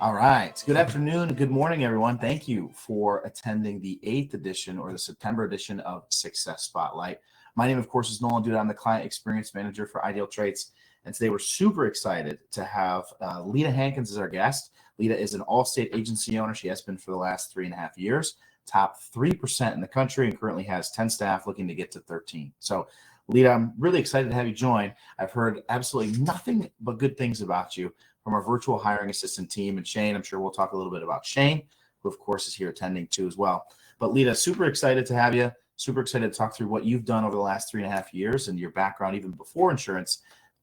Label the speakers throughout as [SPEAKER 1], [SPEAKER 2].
[SPEAKER 1] All right. Good afternoon and good morning, everyone. Thank you for attending the 8th edition or the September edition of Success Spotlight. My name, of course, is Nolan Duda. I'm the Client Experience Manager for IdealTraits. And today we're super excited to have Leta Hankins as our guest. Leta is an Allstate agency owner. She has been for the last 3.5 years, top 3% in the country, and currently has 10 staff looking to get to 13. So, Leta, I'm really excited to have you join. I've heard absolutely nothing but good things about you from our virtual hiring assistant team. And Shane, I'm sure we'll talk a little bit about Shane, who of course is here attending too as well. But Leta, super excited to have you. Super excited to talk through what you've done over the last 3.5 years and your background even before insurance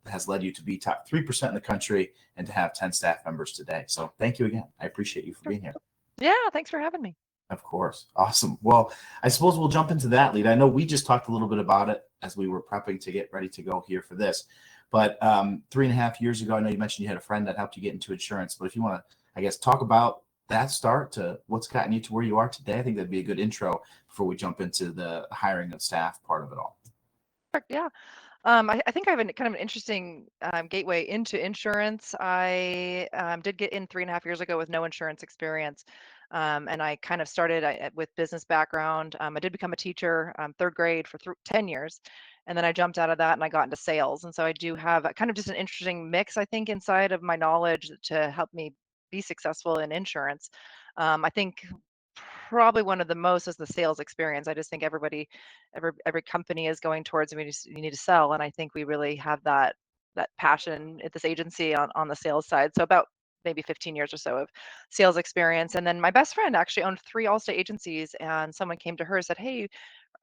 [SPEAKER 1] has led you to be top 3% in the country and to have 10 staff members today. So thank you again. I appreciate you for being here.
[SPEAKER 2] Yeah, thanks for having me.
[SPEAKER 1] Of course. Awesome. Well, I suppose we'll jump into that, Leta. I know we just talked a little bit about it as we were prepping to get ready to go here for this. But 3.5 years ago, I know you mentioned you had a friend that helped you get into insurance. But if you want to, I guess, talk about that start to what's gotten you to where you are today, I think that'd be a good intro before we jump into the hiring of staff part of it all.
[SPEAKER 2] Yeah. I think I have kind of an interesting gateway into insurance. I did get in 3.5 years ago with no insurance experience. And I kind of started with business background. I did become a teacher, third grade for 10 years. And then I jumped out of that and I got into sales. And so I do have kind of just an interesting mix, I think, inside of my knowledge to help me be successful in insurance. I think probably one of the most is the sales experience. I just think every company is going towards you need to sell, and I think we really have that passion at this agency on the sales side. So about maybe 15 years or so of sales experience. And then my best friend actually owned 3 Allstate agencies, and someone came to her and said, "Hey,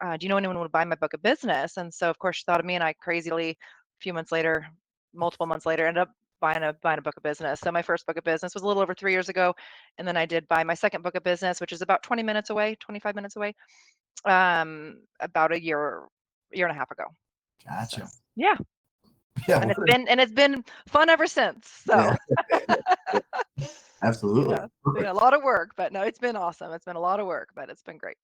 [SPEAKER 2] do you know anyone who would buy my book of business?" And so of course she thought of me, and I crazily, a few months later, multiple months later, ended up buying a book of business. So my first book of business was a little over 3 years ago, and then I did buy my second book of business, which is about 20 minutes away, 25 minutes away, about a year and a half ago. So
[SPEAKER 1] Gotcha.
[SPEAKER 2] yeah,
[SPEAKER 1] Yeah.
[SPEAKER 2] and it's been fun ever since. So
[SPEAKER 1] Yeah. Absolutely.
[SPEAKER 2] yeah, a lot of work, but no, it's been awesome. It's been a lot of work, but it's been great.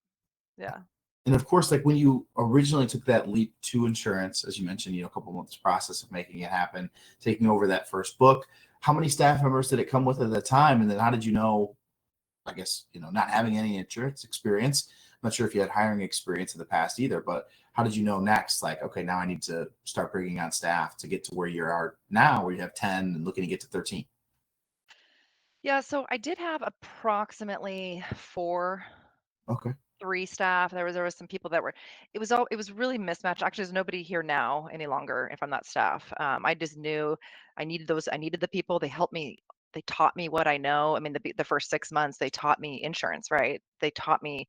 [SPEAKER 2] Yeah.
[SPEAKER 1] And of course, like when you originally took that leap to insurance, as you mentioned, a couple months process of making it happen, taking over that first book, how many staff members did it come with at the time? And then how did you know, I guess, not having any insurance experience, I'm not sure if you had hiring experience in the past either, but how did you know next, like, okay, now I need to start bringing on staff to get to where you are now, where you have 10 and looking to get to 13?
[SPEAKER 2] Yeah, so I did have approximately 4
[SPEAKER 1] Okay.
[SPEAKER 2] 3 staff. There was some people that were it was really mismatched. Actually, there's nobody here now any longer if I'm that staff. I just knew I needed the people. They helped me. They taught me what I know. I mean, the first 6 months they taught me insurance, right? They taught me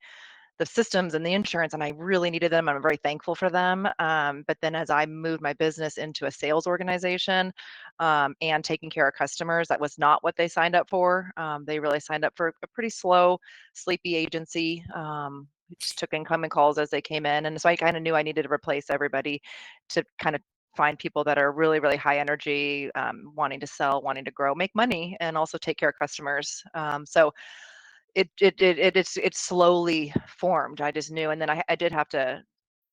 [SPEAKER 2] the systems and the insurance, and I really needed them. I'm very thankful for them. But then as I moved my business into a sales organization and taking care of customers, that was not what they signed up for. They really signed up for a pretty slow, sleepy agency. Who just took incoming calls as they came in. And so I kind of knew I needed to replace everybody to kind of find people that are really, really high energy, wanting to sell, wanting to grow, make money, and also take care of customers. So it's slowly formed. I just knew, and then I did have to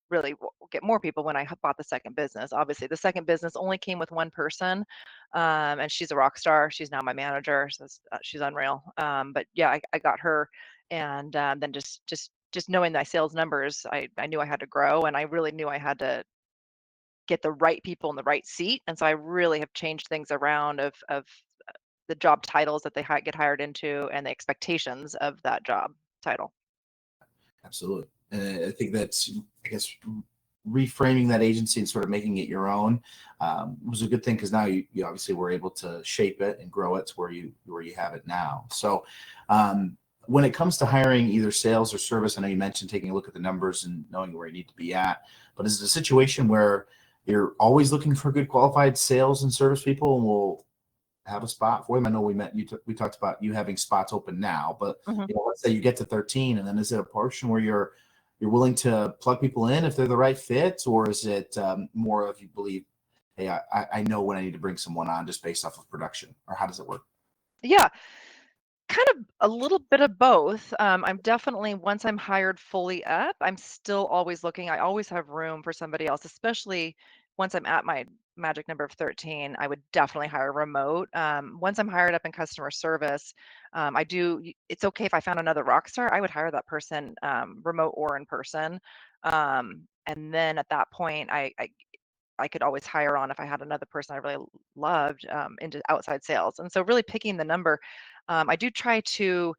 [SPEAKER 2] really get more people when I bought the second business. Obviously, the second business only came with one person, and she's a rock star. She's now my manager, so she's unreal. But yeah, I got her, and then just knowing my sales numbers, I knew I had to grow, and I really knew I had to get the right people in the right seat. And so I really have changed things around of the job titles that they get hired into and the expectations of that job title.
[SPEAKER 1] Absolutely. And I think that's, I guess, reframing that agency and sort of making it your own was a good thing because now you obviously were able to shape it and grow it to where you have it now. So when it comes to hiring either sales or service, I know you mentioned taking a look at the numbers and knowing where you need to be at, but is it a situation where you're always looking for good qualified sales and service people and we'll have a spot for them? I know we talked about you having spots open now, but let's say you get to 13, and then is it a portion where you're willing to plug people in if they're the right fit, or is it more of you believe, hey, I know when I need to bring someone on just based off of production, or how does it work?
[SPEAKER 2] Yeah, kind of a little bit of both. I'm definitely, once I'm hired fully up, I'm still always looking. I always have room for somebody else, especially once I'm at my magic number of 13, I would definitely hire remote. Once I'm hired up in customer service, it's okay if I found another rock star, I would hire that person remote or in person. And then at that point, I could always hire on if I had another person I really loved into outside sales. And so really picking the number, I do try to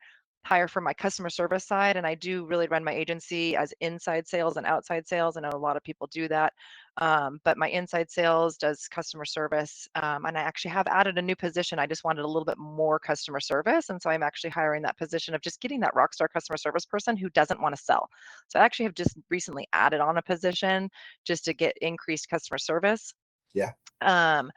[SPEAKER 2] hire from my customer service side, and I do really run my agency as inside sales and outside sales. I know a lot of people do that, but my inside sales does customer service, and I actually have added a new position. I just wanted a little bit more customer service, and so I'm actually hiring that position of just getting that rock star customer service person who doesn't want to sell. So I actually have just recently added on a position just to get increased customer service.
[SPEAKER 1] Yeah.
[SPEAKER 2] Um,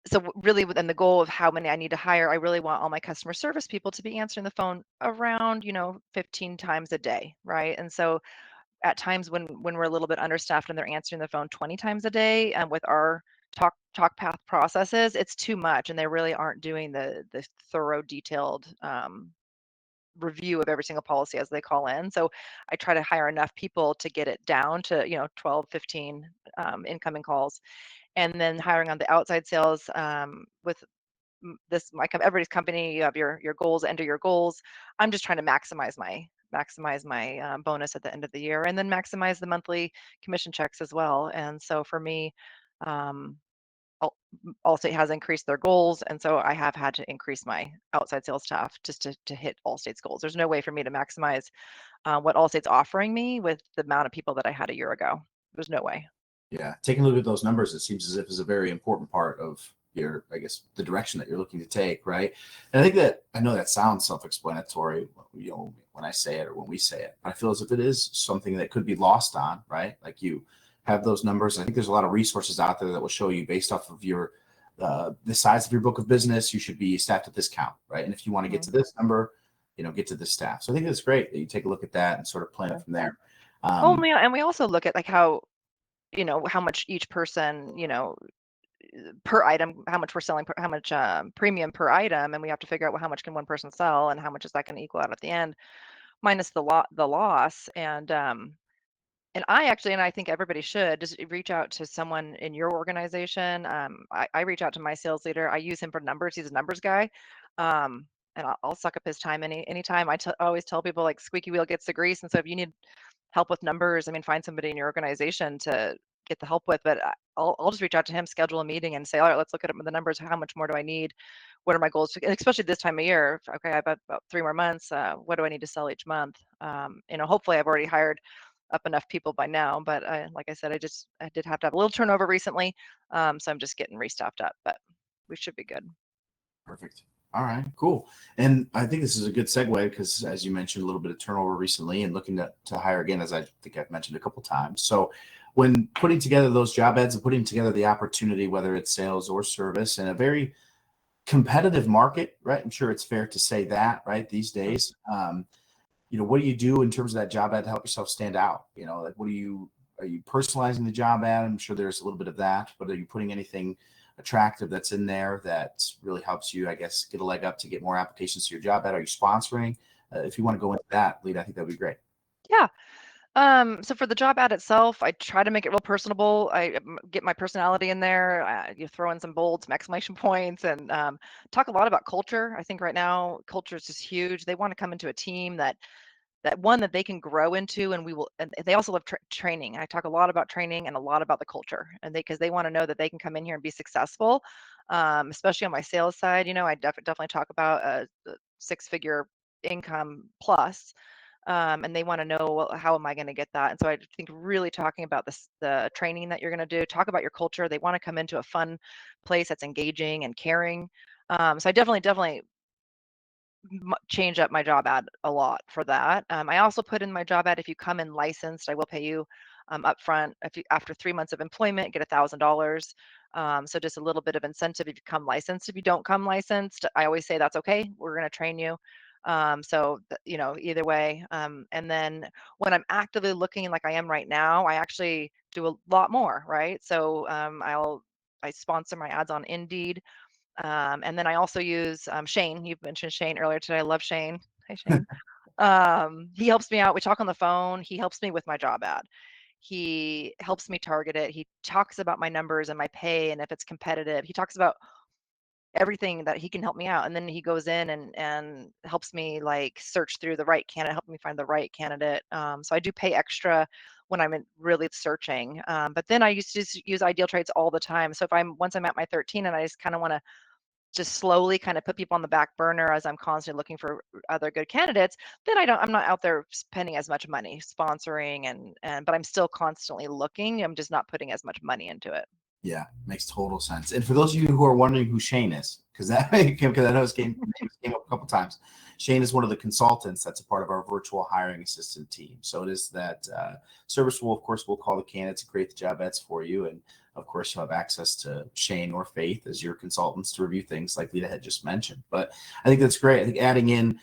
[SPEAKER 2] so really within the goal of how many I need to hire, I really want all my customer service people to be answering the phone around, 15 times a day, right? And so at times when we're a little bit understaffed and they're answering the phone 20 times a day, with our talk path processes, it's too much, and they really aren't doing the thorough, detailed review of every single policy as they call in. So I try to hire enough people to get it down to 12, 15 incoming calls, and then hiring on the outside sales with this everybody's company. You have your goals, enter your goals. I'm just trying to maximize my bonus at the end of the year, and then maximize the monthly commission checks as well. And so for me, um, Allstate has increased their goals, and so I have had to increase my outside sales staff just to hit Allstate's goals. There's no way for me to maximize what Allstate's offering me with the amount of people that I had a year ago. There's no way.
[SPEAKER 1] Yeah. Taking a look at those numbers, it seems as if it's a very important part of your, I guess, the direction that you're looking to take, right? And I know that sounds self-explanatory, when I say it or when we say it, but I feel as if it is something that could be lost on, right? Like you have those numbers. I think there's a lot of resources out there that will show you based off of the size of your book of business, you should be staffed at this count, right? And if you want to get to this number, get to this staff. So I think that's great that you take a look at that and sort of plan it from there.
[SPEAKER 2] Well, and we also look at like how much each person, per item, how much we're selling, how much premium per item, and we have to figure out, well, how much can one person sell, and how much is that going to equal out at the end, minus the loss. And I think everybody should just reach out to someone in your organization. I reach out to my sales leader. I use him for numbers. He's a numbers guy. And I'll suck up his time anytime. I always tell people, like, squeaky wheel gets the grease. And so if you need help with numbers, I mean, find somebody in your organization to get the help with. But I'll just reach out to him, schedule a meeting, and say, all right, let's look at the numbers. How much more do I need? What are my goals? And especially this time of year. Okay, I have about 3 more months. What do I need to sell each month? Hopefully I've already hired up enough people by now, but like I said, I did have to have a little turnover recently, so I'm just getting restaffed up, but we should be good.
[SPEAKER 1] Perfect. All right, cool. And I think this is a good segue because, as you mentioned, a little bit of turnover recently and looking to hire again, as I think I've mentioned a couple times. So when putting together those job ads and putting together the opportunity, whether it's sales or service, in a very competitive market, right? I'm sure it's fair to say that, right, these days. What do you do in terms of that job ad to help yourself stand out? Like are you personalizing the job ad? I'm sure there's a little bit of that, but are you putting anything attractive that's in there that really helps you, I guess, get a leg up to get more applications to your job ad? Are you sponsoring? If you want to go into that, Leta, I think that'd be great.
[SPEAKER 2] Yeah. So for the job ad itself, I try to make it real personable. I get my personality in there. You throw in some bold, some exclamation points, and talk a lot about culture. I think right now culture is just huge. They want to come into a team that they can grow into, and they also love training. I talk a lot about training and a lot about the culture, and because they want to know that they can come in here and be successful, especially on my sales side. I definitely talk about a 6-figure income plus, and they want to know, well, how am I going to get that? And so I think really talking about the training that you're going to do, talk about your culture. They want to come into a fun place that's engaging and caring. So I definitely change up my job ad a lot for that. I also put in my job ad, if you come in licensed, I will pay you upfront. After 3 months of employment, get $1,000. So just a little bit of incentive if you come licensed. If you don't come licensed, I always say that's okay. We're going to train you. Either way. And then when I'm actively looking like I am right now, I actually do a lot more, right? So I sponsor my ads on Indeed. And then I also use Shane. You mentioned Shane earlier today. I love Shane. Hi, Shane. He helps me out. We talk on the phone. He helps me with my job ad. He helps me target it. He talks about my numbers and my pay and if it's competitive. He talks about everything that he can help me out. And then he goes in and helps me like search through the right candidate, help me find the right candidate. So I do pay extra when I'm really searching. But then I used to just use Ideal Traits all the time. So if once I'm at my 13 and I just kind of want to just slowly kind of put people on the back burner as I'm constantly looking for other good candidates, then I'm not out there spending as much money sponsoring but I'm still constantly looking. I'm just not putting as much money into it.
[SPEAKER 1] Yeah, makes total sense. And for those of you who are wondering who Shane is, because because I know his name came up a couple times, Shane is one of the consultants that's a part of our virtual hiring assistant team. So it is that service will, of course, we'll call the candidates and create the job ads for you. And of course, you'll have access to Shane or Faith as your consultants to review things like Leta had just mentioned. But I think that's great. I think adding in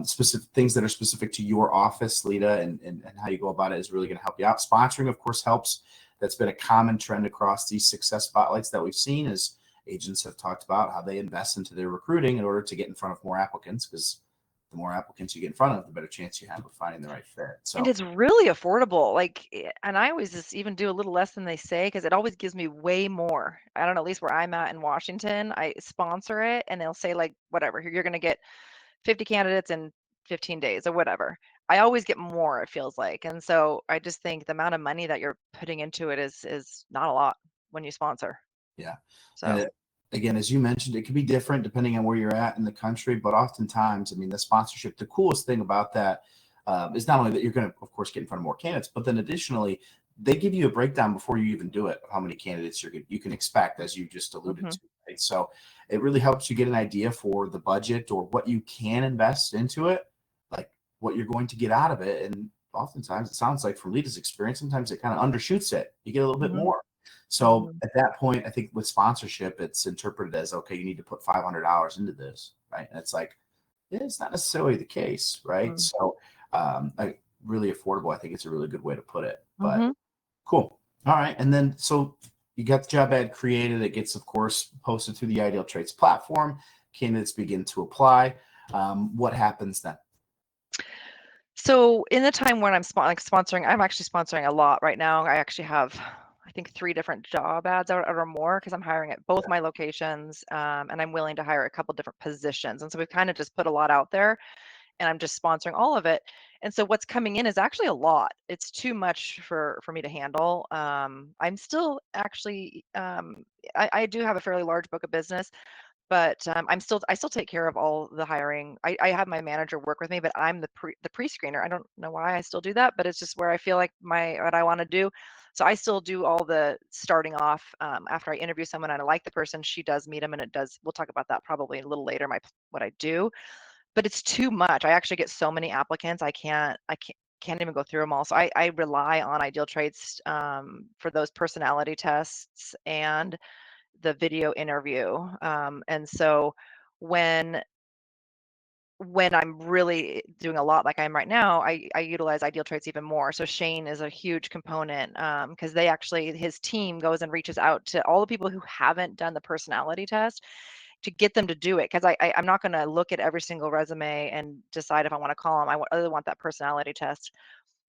[SPEAKER 1] specific things that are specific to your office, Leta, and how you go about it is really going to help you out. Sponsoring, of course, helps. That's been a common trend across these success spotlights that we've seen as agents have talked about how they invest into their recruiting in order to get in front of more applicants, because the more applicants you get in front of, the better chance you have of finding the right fit.
[SPEAKER 2] And
[SPEAKER 1] So
[SPEAKER 2] it's really affordable. Like, and I always just even do a little less than they say because it always gives me way more. I don't know, at least where I'm at in Washington, I sponsor it and they'll say like, whatever, you're going to get 50 candidates in 15 days or whatever. I always get more, it feels like. And so I just think the amount of money that you're putting into it is not a lot when you sponsor.
[SPEAKER 1] yeah. And
[SPEAKER 2] So,
[SPEAKER 1] again, as you mentioned, it can be different depending on where you're at in the country, but oftentimes, I mean, the sponsorship, the coolest thing about that is not only that you're going to, of course, get in front of more candidates, but then additionally, they give you a breakdown before you even do it of how many candidates you can expect, as you just alluded
[SPEAKER 2] mhm,
[SPEAKER 1] to. Right? So it really helps you get an idea for the budget or what you can invest into it, like what you're going to get out of it. And oftentimes, it sounds like from Lita's experience, sometimes it kind of undershoots it. You get a little bit
[SPEAKER 2] mhm,
[SPEAKER 1] more. So
[SPEAKER 2] mhm,
[SPEAKER 1] at that point, I think with sponsorship, it's interpreted as, okay, you need to put $500 into this, right? And it's like, it's not necessarily the case, right?
[SPEAKER 2] mhm,
[SPEAKER 1] So really affordable. I think it's a really good way to put it. But
[SPEAKER 2] mhm.
[SPEAKER 1] cool. All right. And then so you got the job ad created. It gets, of course, posted through the Ideal Traits platform. Candidates begin to apply. What happens then?
[SPEAKER 2] So in the time when I'm sponsoring, I'm actually sponsoring a lot right now. I actually have, I think, 3 different job ads or more because I'm hiring at both my locations, and I'm willing to hire a couple different positions. And so we've kind of just put a lot out there, and I'm just sponsoring all of it. And so what's coming in is actually a lot. It's too much for me to handle. I'm still actually, I do have a fairly large book of business, but, I still take care of all the hiring. I have my manager work with me, but I'm the pre-screener. I don't know why I still do that, but it's just where I feel like what I wanna do. So I still do all the starting off, after I interview someone and I like the person, she does meet them, and we'll talk about that probably a little later, what I do, but it's too much. I actually get so many applicants, I can't even go through them all. So I rely on Ideal Traits, for those personality tests and the video interview. And so when I'm really doing a lot like I am right now, I utilize Ideal Traits even more. So Shane is a huge component because his team goes and reaches out to all the people who haven't done the personality test to get them to do it. Because I'm not going to look at every single resume and decide if I want to call them. I really want that personality test.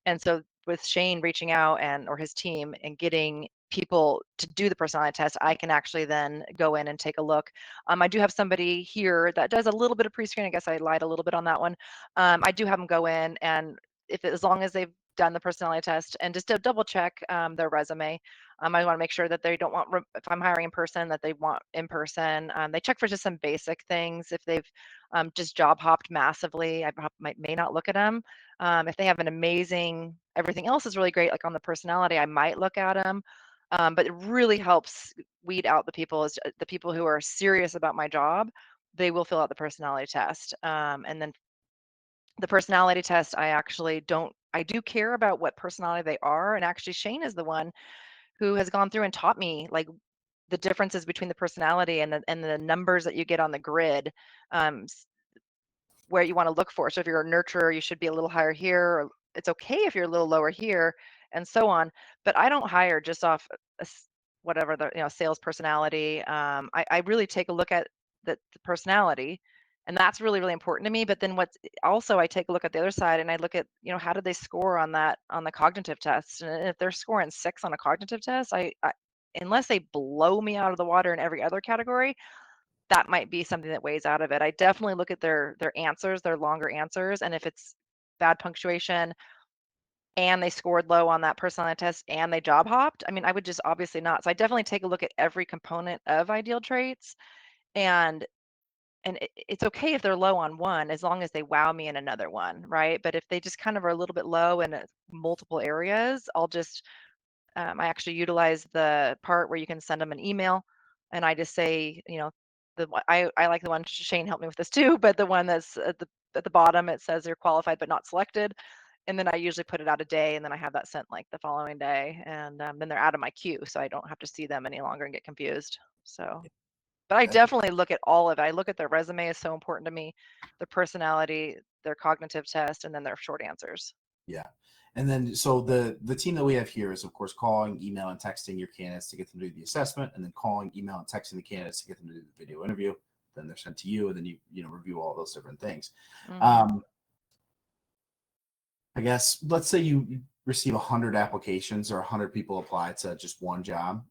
[SPEAKER 2] And so with Shane reaching out or his team and getting people to do the personality test, I can actually then go in and take a look. I do have somebody here that does a little bit of pre-screen. I guess I lied a little bit on that one. I do have them go in and as long as they've done the personality test and just to double check their resume. I want to make sure that they don't want, if I'm hiring in person, that they want in person. They check for just some basic things. If they've just job hopped massively, may not look at them. If they have an amazing, everything else is really great, like on the personality, I might look at them. But it really helps weed out the people who are serious about my job. They will fill out the personality test. And then the personality test, I do care about what personality they are. And actually, Shane is the one who has gone through and taught me like the differences between the personality and the numbers that you get on the grid. Um, where you want to look for. So if you're a nurturer, you should be a little higher here. Or it's okay if you're a little lower here, and so on. But I don't hire just off whatever the sales personality. I really take a look at the personality And that's really, really important to me. But then what's also, I take a look at the other side and I look at, how did they score on the cognitive test? And if they're scoring 6 on a cognitive test, I unless they blow me out of the water in every other category, that might be something that weighs out of it. I definitely look at their answers, their longer answers, and if it's bad punctuation and they scored low on that personality test and they job hopped, I mean, I would just obviously not. So I definitely take a look at every component of ideal traits, and it's okay if they're low on one as long as they wow me in another one, right? But if they just kind of are a little bit low in multiple areas, I actually utilize the part where you can send them an email, and I just say, I like the one Shane helped me with this too, but the one that's at the bottom it says you're qualified but not selected, and then I usually put it out a day, and then I have that sent like the following day, and then they're out of my queue, so I don't have to see them any longer and get confused. So, but I
[SPEAKER 1] That-
[SPEAKER 2] definitely look at all of it. I look at their resume is so important to me, their personality, their cognitive test, and then their short answers.
[SPEAKER 1] Yeah. And then, so the team that we have here is, of course, calling, email, and texting your candidates to get them to do the assessment, and then calling, email, and texting the candidates to get them to do the video interview. Then they're sent to you, and then you review all those different things.
[SPEAKER 2] Hmm.
[SPEAKER 1] Um, I guess let's say you receive 100 applications or 100 people apply to just one job.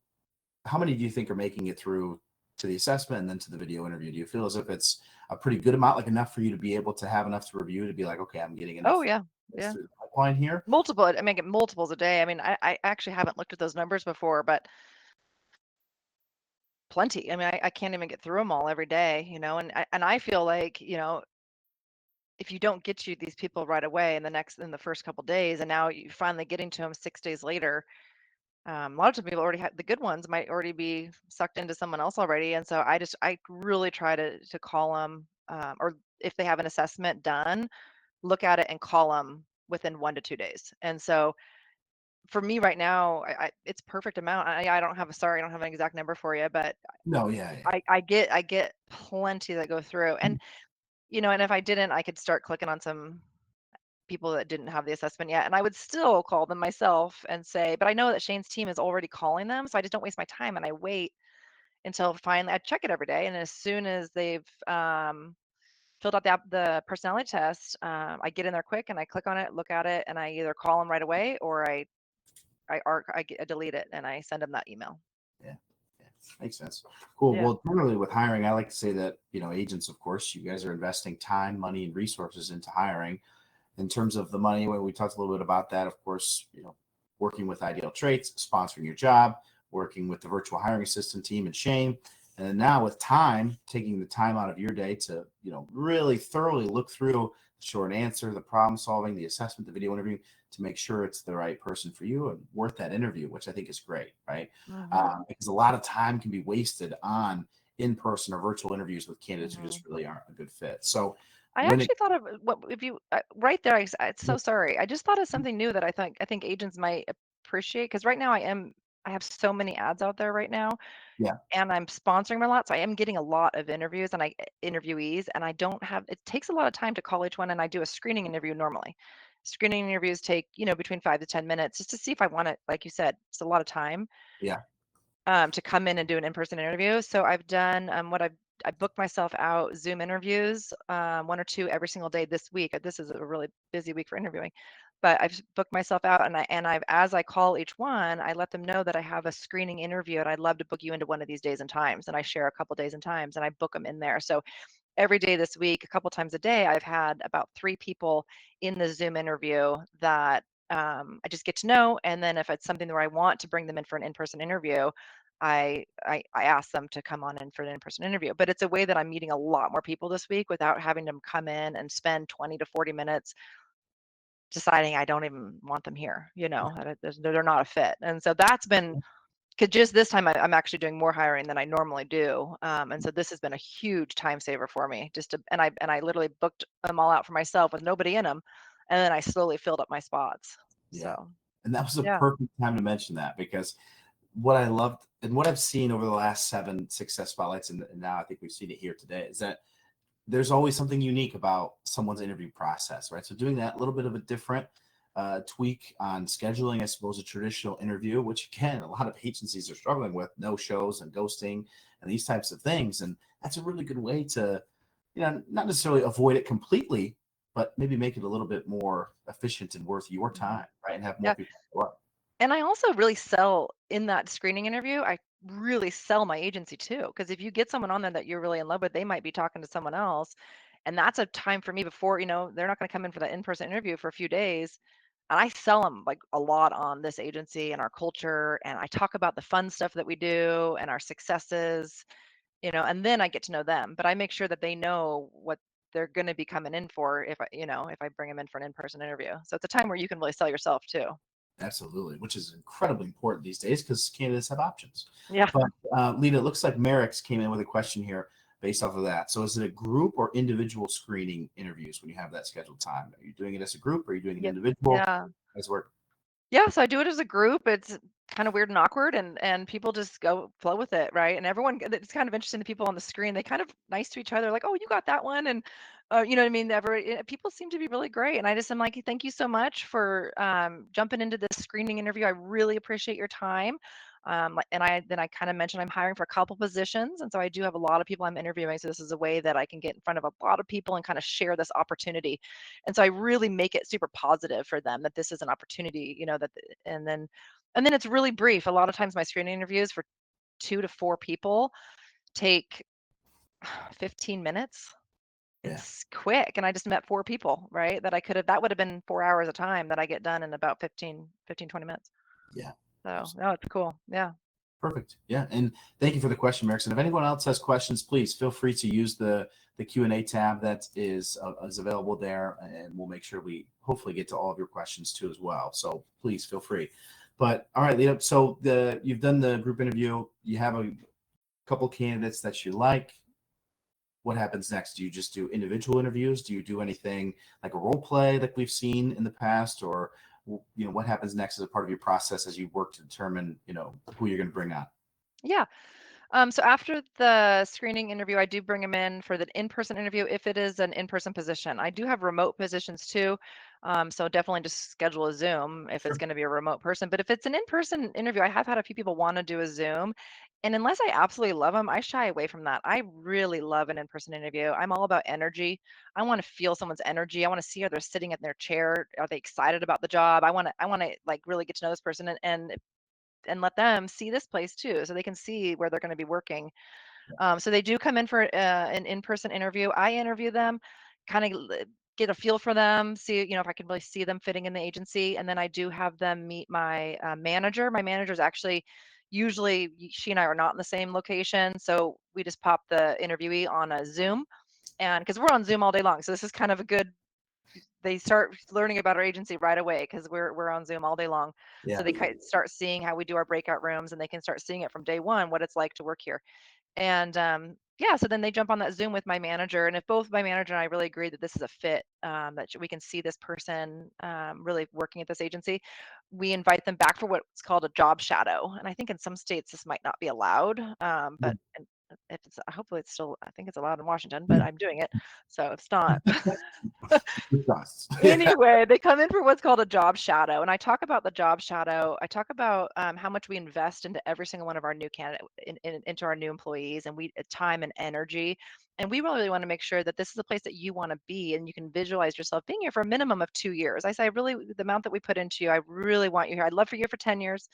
[SPEAKER 1] How many do you think are making it through to the assessment and then to the video interview? Do you feel as if it's a pretty good amount, like enough for you to be able to have enough to review to be like, okay, I'm getting
[SPEAKER 2] Oh
[SPEAKER 1] enough
[SPEAKER 2] yeah, yeah.
[SPEAKER 1] through the pipeline here?
[SPEAKER 2] Multiple, I mean, get multiples a day. I mean, I actually haven't looked at those numbers before, but plenty. I mean, I can't even get through them all every day, and I feel like, if you don't get to these people right away in the first couple days, and now you finally getting to them 6 days later, a lot of people already have the good ones might already be sucked into someone else already, and so I really try to call them, or if they have an assessment done, look at it and call them within 1 to 2 days, and so for me right now, it's perfect amount. I don't have I don't have an exact number for you, but
[SPEAKER 1] No, yeah, yeah.
[SPEAKER 2] I get plenty that go through. And if I didn't, I could start clicking on some people that didn't have the assessment yet, and I would still call them myself and say, but I know that Shane's team is already calling them, so I just don't waste my time and I wait until finally I check it every day, and as soon as they've filled out the personality test, I get in there quick and I click on it, look at it, and I either call them right away or I delete it and I send them that email.
[SPEAKER 1] Yeah, yeah, makes sense. Cool.
[SPEAKER 2] Yeah.
[SPEAKER 1] Well, generally with hiring, I like to say that, agents, of course, you guys are investing time, money, and resources into hiring. In terms of the money, when we talked a little bit about that, of course, working with Ideal Traits, sponsoring your job, working with the virtual hiring assistant team and Shane, and then now with time, taking the time out of your day to, really thoroughly look through the short answer, the problem solving, the assessment, the video interview to make sure it's the right person for you and worth that interview, which I think is great, right?
[SPEAKER 2] Hmm.
[SPEAKER 1] Because a lot of time can be wasted on in-person or virtual interviews with candidates who
[SPEAKER 2] Hmm.
[SPEAKER 1] just really aren't a good fit. So
[SPEAKER 2] I
[SPEAKER 1] when it,
[SPEAKER 2] actually thought of what if you right there. I'm so sorry. I just thought of something new that I think agents might appreciate, because right now I have so many ads out there right now,
[SPEAKER 1] yeah,
[SPEAKER 2] and I'm sponsoring them a lot, so I am getting a lot of interviews and interviewees, and I don't have. It takes a lot of time to call each one, and I do a screening interview normally. Screening interviews take between 5 to 10 minutes just to see if I want it. Like you said, it's a lot of time
[SPEAKER 1] yeah,
[SPEAKER 2] to come in and do an in-person interview. So I've done I booked myself out Zoom interviews, 1 or 2 every single day this week. This is a really busy week for interviewing, but I've booked myself out, and I've as I call each one, I let them know that I have a screening interview and I'd love to book you into one of these days and times. And I share a couple days and times and I book them in there. So every day this week, a couple times a day, I've had about 3 people in the Zoom interview that I just get to know. And then if it's something where I want to bring them in for an in-person interview, I ask them to come on in for an in-person interview. But it's a way that I'm meeting a lot more people this week without having them come in and spend 20 to 40 minutes deciding I don't even want them here, that they're not a fit. And so that's been, because just this time I'm actually doing more hiring than I normally do, and so this has been a huge time saver for me. And I literally booked them all out for myself with nobody in them, and then I slowly filled up my spots.
[SPEAKER 1] yeah.
[SPEAKER 2] So
[SPEAKER 1] And that was a
[SPEAKER 2] yeah.
[SPEAKER 1] perfect time to mention that because what I loved and what I've seen over the last 7 success spotlights, and now I think we've seen it here today, is that there's always something unique about someone's interview process, right? So doing that, a little bit of a different tweak on scheduling, I suppose, a traditional interview, which again, a lot of agencies are struggling with, no shows and ghosting and these types of things. And that's a really good way to not necessarily avoid it completely, but maybe make it a little bit more efficient and worth your
[SPEAKER 2] Mhm.
[SPEAKER 1] time, right? And have more
[SPEAKER 2] Yeah.
[SPEAKER 1] people show up.
[SPEAKER 2] And I also really sell in that screening interview. I really sell my agency too. Because if you get someone on there that you're really in love with, they might be talking to someone else. And that's a time for me before, they're not going to come in for that in-person interview for a few days. And I sell them like a lot on this agency and our culture. And I talk about the fun stuff that we do and our successes, and then I get to know them. But I make sure that they know what they're going to be coming in for if I bring them in for an in-person interview. So it's a time where you can really sell yourself too.
[SPEAKER 1] Absolutely, which is incredibly important these days because candidates have options.
[SPEAKER 2] Yeah.
[SPEAKER 1] But Lita, it looks like Merrick's came in with a question here based off of that. So is it a group or individual screening interviews when you have that scheduled time? Are you doing it as a group? Or are you doing an
[SPEAKER 2] Yep.
[SPEAKER 1] individual?
[SPEAKER 2] Yeah.
[SPEAKER 1] As work?
[SPEAKER 2] Yeah, so I do it as a group. It's kind of weird and awkward, and people just go flow with it, right? And everyone, it's kind of interesting. The people on the screen, they kind of nice to each other, like, "Oh, you got that one," and you know what I mean. People seem to be really great, and I just am like, "Thank you so much for jumping into this screening interview. I really appreciate your time." And I kind of mentioned I'm hiring for a couple positions, and so I do have a lot of people I'm interviewing. So this is a way that I can get in front of a lot of people and kind of share this opportunity. And so I really make it super positive for them that this is an opportunity, and then it's really brief. A lot of times my screening interviews for 2 to 4 people take 15 minutes.
[SPEAKER 1] Yeah,
[SPEAKER 2] It's quick, and I just met 4 people, right? That would have been 4 hours of time that I get done in about 20 minutes.
[SPEAKER 1] yeah,
[SPEAKER 2] So,
[SPEAKER 1] absolutely.
[SPEAKER 2] no, it's cool. Yeah.
[SPEAKER 1] Perfect. Yeah, and thank you for the question, Merrickson. If anyone else has questions, please feel free to use the Q&A tab that is available there, and we'll make sure we hopefully get to all of your questions too as well. So please feel free. But all right, Lita. So you've done the group interview. You have a couple candidates that you like. What happens next? Do you just do individual interviews? Do you do anything like a role play like we've seen in the past, or what happens next as a part of your process as you work to determine who you're going to bring on?
[SPEAKER 2] Yeah. So after the screening interview, I do bring them in for the in-person interview if it is an in-person position. I do have remote positions too. So definitely just schedule a Zoom if it's
[SPEAKER 1] Sure.
[SPEAKER 2] going to be a remote person. But if it's an in-person interview, I have had a few people want to do a Zoom. And unless I absolutely love them, I shy away from that. I really love an in-person interview. I'm all about energy. I want to feel someone's energy. I want to see how they're sitting in their chair. Are they excited about the job? I want to like really get to know this person and let them see this place too, so they can see where they're going to be working. So they do come in for an in-person interview. I interview them, kind of get a feel for them, see, if I can really see them fitting in the agency. And then I do have them meet my manager. My manager is actually usually she and I are not in the same location. So we just pop the interviewee on a Zoom. And because we're on Zoom all day long. So this is kind of a good they start learning about our agency right away because we're on Zoom all day long. So
[SPEAKER 1] Yeah.
[SPEAKER 2] they start seeing how we do our breakout rooms, and they can start seeing it from day one what it's like to work here. And yeah, so then they jump on that Zoom with my manager, and if both my manager and I really agree that this is a fit, that we can see this person really working at this agency, we invite them back for what's called a job shadow. And I think in some states this might not be allowed, but if it's hopefully it's still I think it's allowed in Washington, but I'm doing it, so if it's not.
[SPEAKER 1] Yeah.
[SPEAKER 2] Anyway, they come in for what's called a job shadow, and I talk about the job shadow. I talk about how much we invest into every single one of our new candidate into our new employees, and we time and energy. And we really want to make sure that this is a place that you want to be, and you can visualize yourself being here for a minimum of 2 years. I say, I really, the amount that we put into you, I really want you here. I'd love for you for 10 years,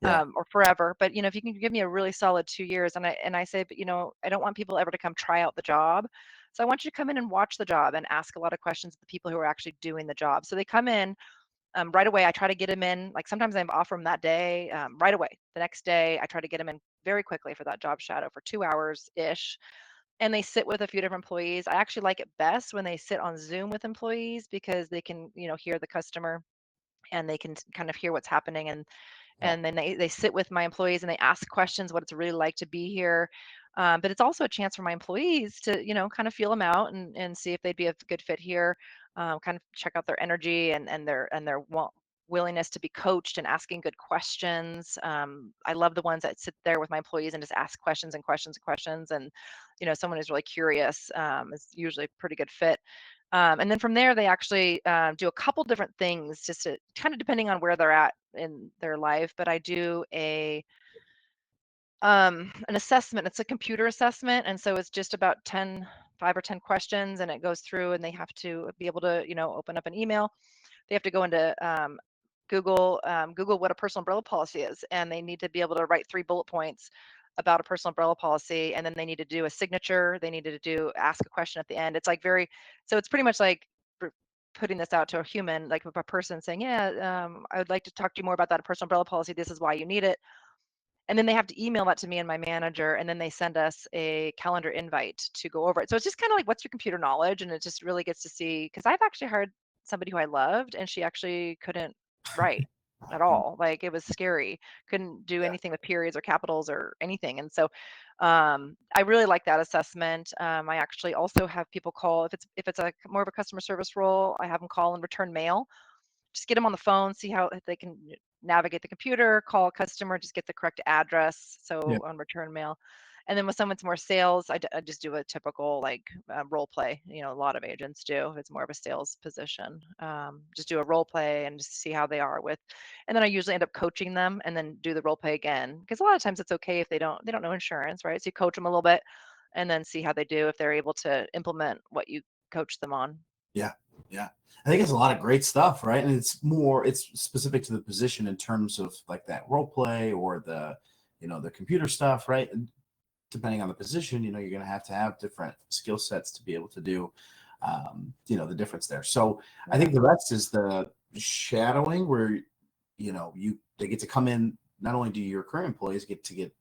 [SPEAKER 1] Yeah.
[SPEAKER 2] or forever. But if you can give me a really solid 2 years, and I say, but I don't want people ever to come try out the job. So I want you to come in and watch the job and ask a lot of questions to the people who are actually doing the job. So they come in right away. I try to get them in. Like sometimes I offer them that day, right away. The next day, I try to get them in very quickly for that job shadow for 2 hours ish. And they sit with a few different employees. I actually like it best when they sit on Zoom with employees because they can, hear the customer and they can kind of hear what's happening,
[SPEAKER 1] Yeah.
[SPEAKER 2] and then they sit with my employees and they ask questions what it's really like to be here. But it's also a chance for my employees to kind of feel them out and see if they'd be a good fit here, kind of check out their energy and their willingness to be coached and asking good questions. I love the ones that sit there with my employees and just ask questions and questions and questions, and someone who's really curious is usually a pretty good fit. And then from there, they actually do a couple different things, just to kind of depending on where they're at in their life. But I do an assessment. It's a computer assessment, and so it's just about 5 or 10 questions, and it goes through, and they have to be able to, open up an email. They have to go into Google what a personal umbrella policy is, and they need to be able to write 3 bullet points about a personal umbrella policy, and then they need to do a signature. They needed to ask a question at the end. It's like so it's pretty much like putting this out to a human, like a person saying, yeah, I would like to talk to you more about that personal umbrella policy. This is why you need it. And then they have to email that to me and my manager, and then they send us a calendar invite to go over it. So it's just kind of like, what's your computer knowledge? And it just really gets to see, because I've actually hired somebody who I loved, and she actually couldn't write at all. Like, it was scary. Couldn't do
[SPEAKER 1] Yeah.
[SPEAKER 2] anything with periods or capitals or anything. And so I really like that assessment. I actually also have people call, if it's a more of a customer service role, I have them call and return mail. Just get them on the phone, see how if they can navigate the computer, call a customer, just get the correct address.
[SPEAKER 1] Yeah.
[SPEAKER 2] So on return mail. And then with someone's more sales, I just do a typical like role play. A lot of agents do. If it's more of a sales position, just do a role play and just see how they are with. And then I usually end up coaching them and then do the role play again, because a lot of times it's okay if they don't know insurance, right? So you coach them a little bit and then see how they do if they're able to implement what you coach them on.
[SPEAKER 1] Yeah. Yeah. I think it's a lot of great stuff, right? And it's specific to the position in terms of like that role play or the computer stuff, right? And depending on the position, you're going to have different skill sets to be able to do, the difference there. So I
[SPEAKER 2] Yeah.
[SPEAKER 1] think the rest is the shadowing where, they get to come in. Not only do your current employees get to get,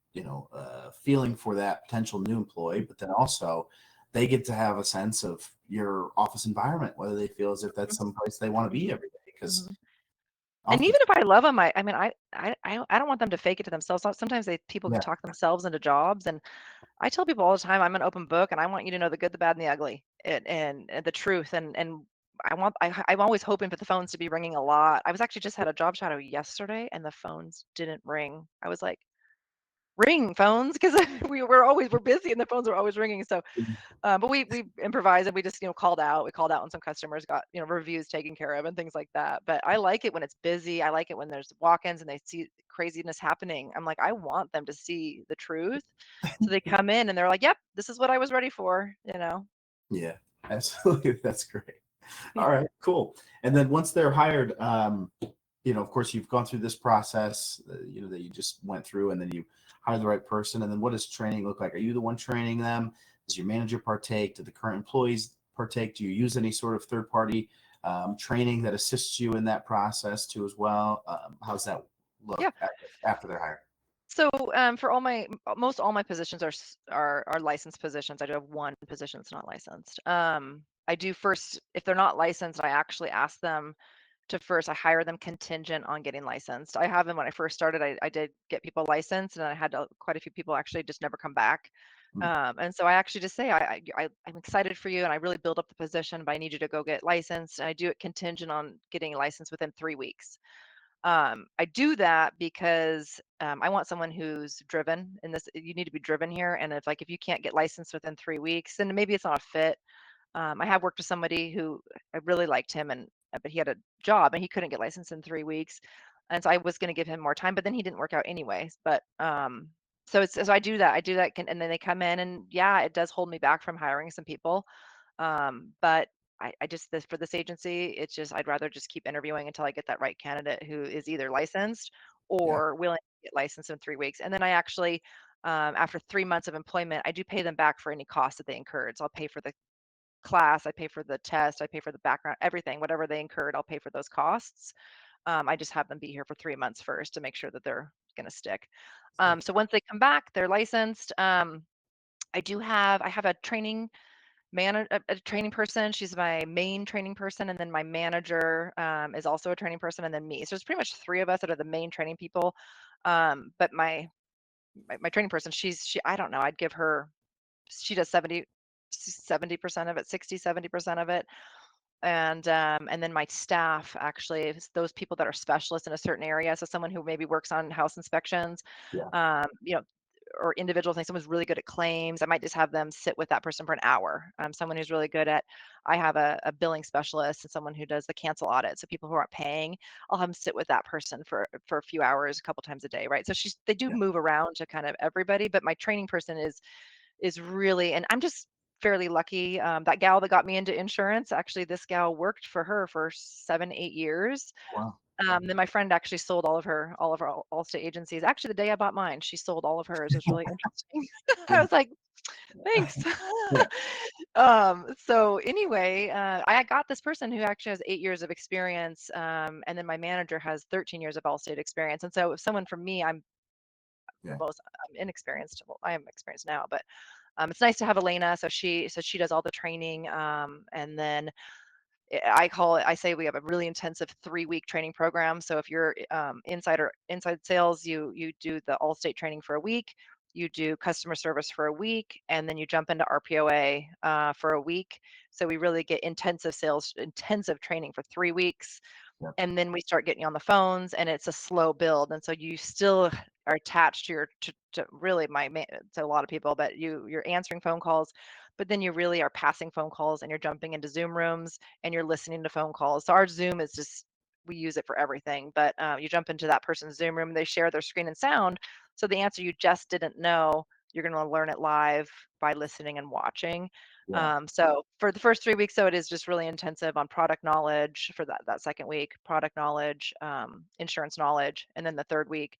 [SPEAKER 1] feeling for that potential new employee, but then also they get to have a sense of your office environment, whether they feel as if that's someplace they want to be
[SPEAKER 2] Mhm.
[SPEAKER 1] every day. Because
[SPEAKER 2] Mhm. And
[SPEAKER 1] often,
[SPEAKER 2] even if I love them, I mean, I don't want them to fake it to themselves. Sometimes people
[SPEAKER 1] yeah,
[SPEAKER 2] talk themselves into jobs, and I tell people all the time, I'm an open book, and I want you to know the good, the bad, and the ugly, and the truth. And I'm always hoping for the phones to be ringing a lot. I was actually just had a job shadow yesterday, and the phones didn't ring. I was like, ring phones, because we're busy, and the phones are always ringing. So but we improvised, and we just, called out. We called out when some customers got, reviews taken care of and things like that. But I like it when it's busy. I like it when there's walk-ins and they see craziness happening. I'm like, I want them to see the truth. So they come in and they're like, "Yep, this is what I was ready for."
[SPEAKER 1] yeah, absolutely, that's great. All
[SPEAKER 2] Yeah.
[SPEAKER 1] right, cool. And then once they're hired, of course, you've gone through this process, that you just went through, and then you hire the right person. And then what does training look like? Are you the one training them? Does your manager partake? Do the current employees partake? Do you use any sort of third party training that assists you in that process too as well? How's that look
[SPEAKER 2] Yeah.
[SPEAKER 1] after they're hired?
[SPEAKER 2] So for most all my positions are licensed positions. I do have one position that's not licensed. I do first, if they're not licensed, I actually ask them to first, I hire them contingent on getting licensed. I have them when I first started. I did get people licensed, and I had quite a few people actually just never come back.
[SPEAKER 1] Mm.
[SPEAKER 2] And so I actually just say, I'm excited for you, and I really build up the position, but I need you to go get licensed. And I do it contingent on getting licensed within 3 weeks. I do that because I want someone who's driven in this. You need to be driven here. And if you can't get licensed within 3 weeks, then maybe it's not a fit. I have worked with somebody who I really liked him, but he had a job and he couldn't get licensed in 3 weeks, and so I was going to give him more time, but then he didn't work out anyways. But so I do that. And then they come in, and yeah, it does hold me back from hiring some people. But I just for this agency, it's just I'd rather just keep interviewing until I get that right candidate who is either licensed
[SPEAKER 1] Yeah,
[SPEAKER 2] or willing to get licensed in 3 weeks. And then I actually, after 3 months of employment, I do pay them back for any costs that they incurred. So I'll pay for the class, I pay for the test, I pay for the background, everything, whatever they incurred, I'll pay for those costs. I just have them be here for 3 months first to make sure that they're going to stick.
[SPEAKER 1] stick.
[SPEAKER 2] So once they come back, they're licensed. I have a a training person. She's my main training person, and then my manager is also a training person, and then me. So it's pretty much three of us that are the main training people. But my training person, I don't know, I'd give her, she does 70% of it, 60, 70% of it. And then my staff actually is those people that are specialists in a certain area. So someone who maybe works on house inspections,
[SPEAKER 1] Yeah,
[SPEAKER 2] um, you know, or individual things. Someone's really good at claims. I might just have them sit with that person for an hour. Someone who's really good at, I have a billing specialist and someone who does the cancel audit. So people who aren't paying, I'll have them sit with that person for a few hours, a couple times a day, right? So they do
[SPEAKER 1] yeah,
[SPEAKER 2] move around to kind of everybody, but my training person is really, and I'm just fairly lucky. That gal that got me into insurance, actually, this gal worked for her for 7, 8 years.
[SPEAKER 1] Wow.
[SPEAKER 2] Then my friend actually sold all of her Allstate agencies. Actually, the day I bought mine, she sold all of hers. It was really interesting. I was like, thanks.
[SPEAKER 1] Yeah.
[SPEAKER 2] So anyway, I got this person who actually has 8 years of experience, and then my manager has 13 years of Allstate experience. And so if someone from me,
[SPEAKER 1] Yeah.
[SPEAKER 2] I'm inexperienced. Well, I am experienced now, but it's nice to have Elena. So she does all the training, and then I say we have a really intensive 3-week training program. So if you're inside sales, you do the Allstate training for a week, you do customer service for a week, and then you jump into RPOA for a week. So we really get intensive training for 3 weeks,
[SPEAKER 1] Yep.
[SPEAKER 2] and then we start getting you on the phones, and it's a slow build, and so you still are attached to your to really to a lot of people, but you're answering phone calls, but then you really are passing phone calls, and you're jumping into Zoom rooms, and you're listening to phone calls. So our Zoom is just, we use it for everything, but you jump into that person's Zoom room, they share their screen and sound, so the answer you just didn't know, you're going to learn it live by listening and watching.
[SPEAKER 1] Yeah.
[SPEAKER 2] So for the first 3 weeks, so it is just really intensive on product knowledge. For that second week, product knowledge, insurance knowledge, and then the third week,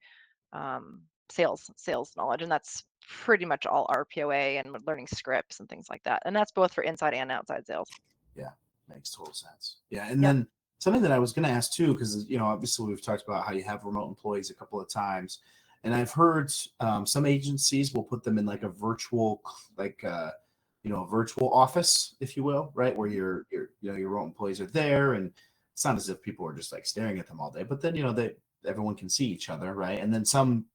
[SPEAKER 2] sales knowledge, and that's pretty much all RPOA and learning scripts and things like that. And that's both for inside and outside sales.
[SPEAKER 1] Yeah. Makes total sense. Yeah. And
[SPEAKER 2] Yep.
[SPEAKER 1] then something that I was going to ask too, because, obviously we've talked about how you have remote employees a couple of times. And I've heard some agencies will put them in like a virtual, like, a virtual office, if you will, right? Where your remote employees are there. And it's not as if people are just like staring at them all day, but then, everyone can see each other, right? And then some,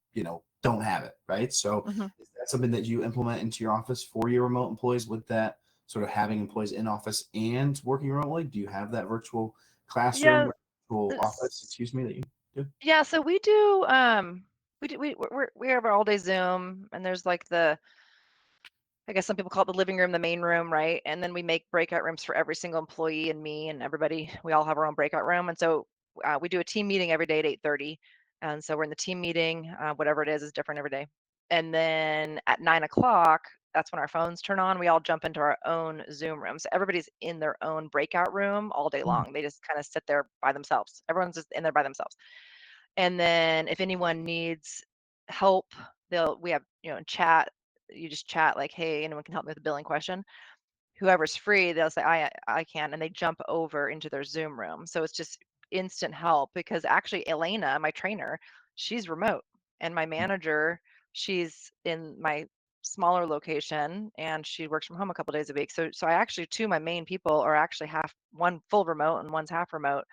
[SPEAKER 1] don't have it, right? So
[SPEAKER 2] Mhm.
[SPEAKER 1] is that something that you implement into your office for your remote employees with that sort of having employees in office and working remotely? Do you have that virtual classroom
[SPEAKER 2] Yeah.
[SPEAKER 1] or virtual office,
[SPEAKER 2] it's-
[SPEAKER 1] excuse me, that you do?
[SPEAKER 2] Yeah. So we do. We have our all day Zoom, and there's like I guess some people call it the living room, the main room, right? And then we make breakout rooms for every single employee and me and everybody. We all have our own breakout room, and so we do a team meeting every day at 8:30. And so we're in the team meeting. Whatever it is different every day. And then at 9 o'clock, that's when our phones turn on. We all jump into our own Zoom room. So everybody's in their own breakout room all day
[SPEAKER 1] Mm.
[SPEAKER 2] long. They just kind of sit there by themselves. Everyone's just in there by themselves. And then if anyone needs help, we have, chat. You just chat like, hey, anyone can help me with a billing question. Whoever's free, they'll say, I can, and they jump over into their Zoom room. So it's just instant help, because actually Elena, my trainer, she's remote, and my manager, she's in my smaller location, and she works from home a couple days a week. So I actually, two of my main people are actually one full remote and one's half remote.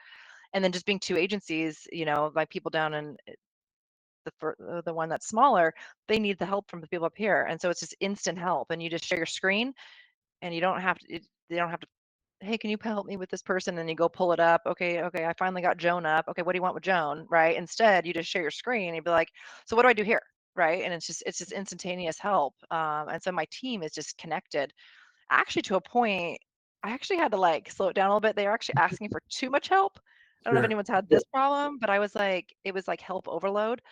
[SPEAKER 2] And then just being two agencies, my people down in the one that's smaller, they need the help from the people up here, and so it's just instant help, and you just share your screen, and you don't have to. They don't have to. Hey, can you help me with this person? And you go pull it up. Okay, okay, I finally got Joan up. Okay, what do you want with Joan? Right? Instead, you just share your screen and you'd be like, so what do I do here? Right? And it's just instantaneous help. And so my team is just connected. Actually, to a point, I actually had to like slow it down a little bit. They were actually asking for too much help. I don't know if
[SPEAKER 1] Sure.
[SPEAKER 2] anyone's had this problem, but I was like, it was like help overload.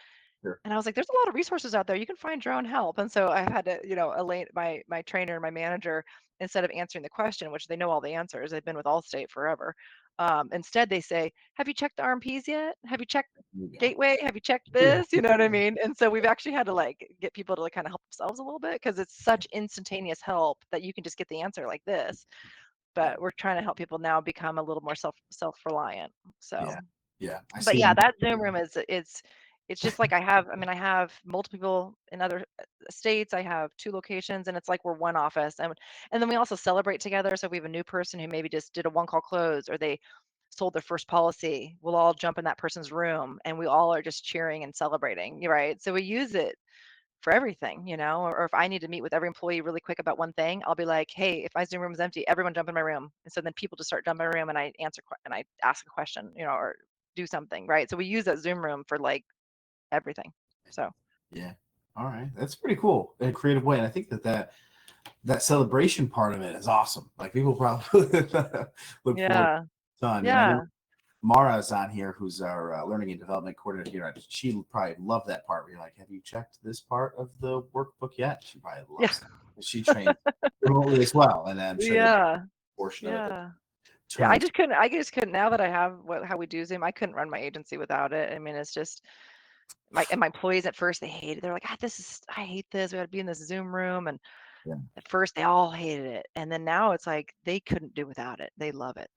[SPEAKER 1] Sure.
[SPEAKER 2] And I was like, there's a lot of resources out there. You can find your own help. And so I had to, Elaine, my trainer and my manager, instead of answering the question, which they know all the answers, they've been with Allstate forever. Instead, they say, have you checked the RMPs yet? Have you checked
[SPEAKER 1] There you go.
[SPEAKER 2] Gateway? Have you checked
[SPEAKER 1] Yeah.
[SPEAKER 2] this? You know what I mean? And so we've actually had to like get people to like kind of help themselves a little bit, because it's such instantaneous help that you can just get the answer like this.
[SPEAKER 1] Yeah.
[SPEAKER 2] But we're trying to help people now become a little more self-reliant.
[SPEAKER 1] Yeah.
[SPEAKER 2] So
[SPEAKER 1] Yeah. I
[SPEAKER 2] but
[SPEAKER 1] see
[SPEAKER 2] yeah,
[SPEAKER 1] it.
[SPEAKER 2] that Zoom room it's just like I have multiple people in other states. I have 2 locations, and it's like we're one office, and then we also celebrate together. So if we have a new person who maybe just did a one call close, or they sold their first policy, we'll all jump in that person's room, and we all are just cheering and celebrating, right? So we use it for everything, or if I need to meet with every employee really quick about one thing, I'll be like, hey, if my Zoom room is empty, everyone jump in my room. And so then people just start jumping in my room, and I and I ask a question, or do something, right? So we use that Zoom room for like everything. So
[SPEAKER 1] Yeah. All right. That's pretty cool in a creative way. And I think that celebration part of it is awesome. Like people probably look forward to
[SPEAKER 2] yeah,
[SPEAKER 1] it a ton. And I
[SPEAKER 2] yeah,
[SPEAKER 1] know Mara is on here, who's our learning and development coordinator here. She probably love that part where you're like, have you checked this part of the workbook yet? She probably
[SPEAKER 2] yeah.
[SPEAKER 1] loves it. She trained remotely as well, and I'm sure that
[SPEAKER 2] Yeah,
[SPEAKER 1] portion of it
[SPEAKER 2] yeah. Yeah,
[SPEAKER 1] turns.
[SPEAKER 2] I just couldn't now that I have how we do Zoom, I couldn't run my agency without it. I mean, it's just my employees at first they hated. They're like, "Ah, I hate this. We got to be in this Zoom room." And
[SPEAKER 1] Yeah.
[SPEAKER 2] at first they all hated it. And then now it's like they couldn't do without it. They love it.